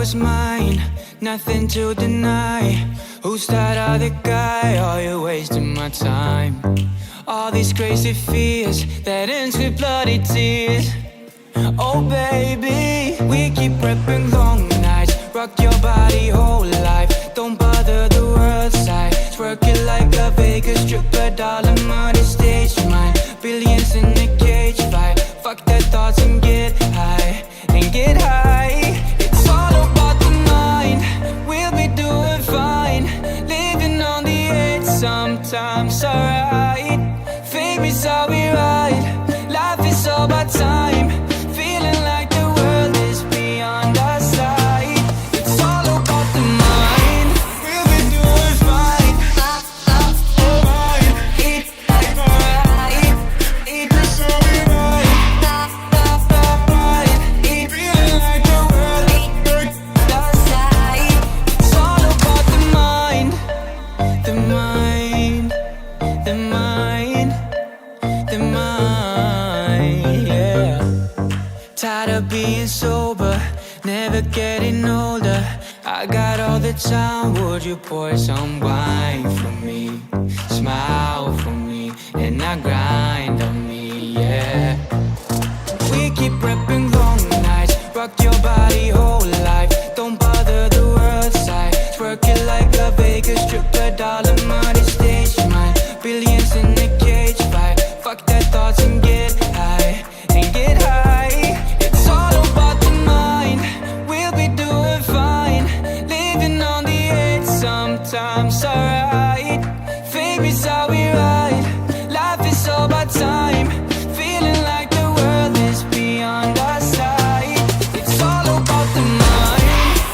was mine, nothing to deny. Who's that other guy? Oh, you're wasting my time. All these crazy fears that ends with bloody tears. Oh baby, we keep prepping long nights. Rock your body whole life. Don't bother the world side. Twerk it like a Vegas stripper, dollar money stage mine. Billions in a cage fight. Fuck their thoughts and get high. And get high. It's all about the mind. We'll be doing fine. Living on the edge sometimes, alright. Fame is how we ride. Life is all about time. Feeling like the world is beyond our sight. It's all about the mind. We'll be doing fine. Alright. Eat like alright. Eat this how we ride. Eat feeling like the world is beyond our sight. It's all about the mind. The mind. The mind. The mind, yeah. Tired of being sober, never getting older. I got all the time, would you pour some wine for me? Smile for me, and I grind on me, yeah. We keep prepping long nights, rock your body whole life. Don't bother the world side, twerk it like a Vegas stripper, dollar money stage mine. Billions in a cage fight. Fuck their thoughts and get high, and get high. It's all about the mind. We'll be doing fine. Living on the edge sometimes, alright. Fame is how we ride. Life is all about time. Feeling like the world is beyond our sight. It's all about the mind.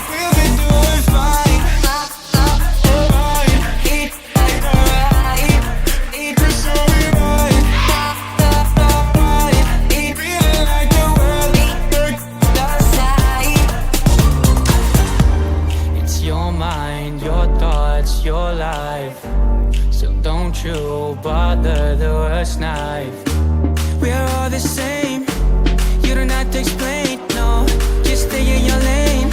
We'll be doing fine. Alright. Eat like alright. Eat this how we ride. Your life, so don't you bother the worst knife. We're all the same, you don't have to explain, no, just stay in your lane.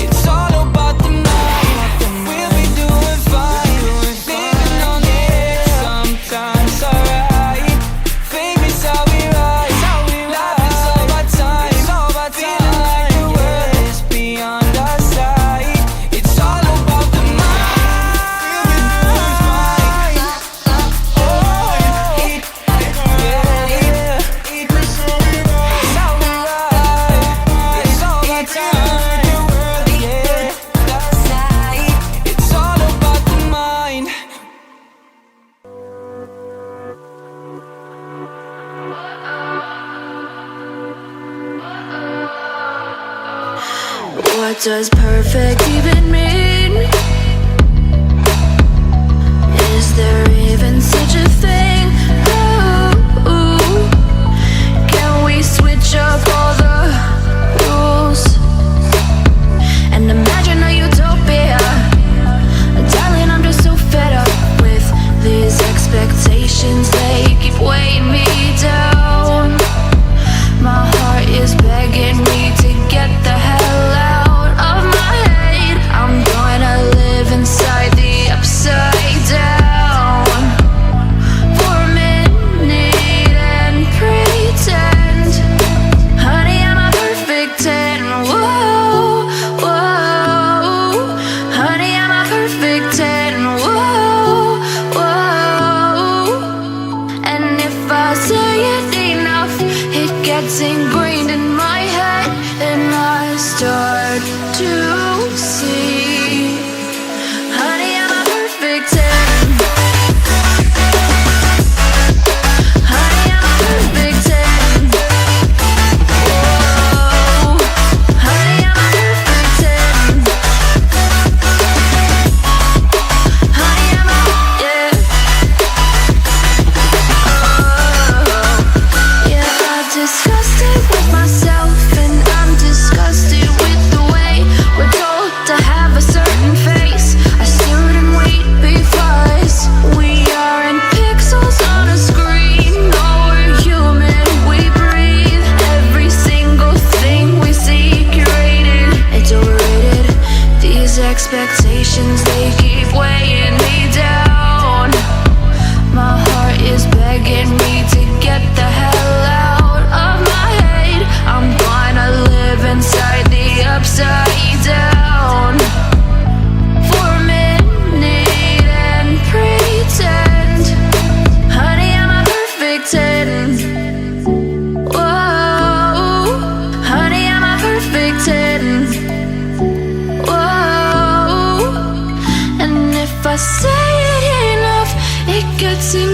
It's all about the mind, we'll be doing fine. Living on the edge sometimes, alright. Fame is how we ride, life is all about time. Feeling like the world is beyond our sight. It's all about the mind. What does perfect even mean? Is there even such a thing? Ooh, can we switch up all the rules and imagine a utopia? Darling, I'm just so fed up with these expectations. They keep weighing me down. My heart is begging me to get the hell out of my head. I getting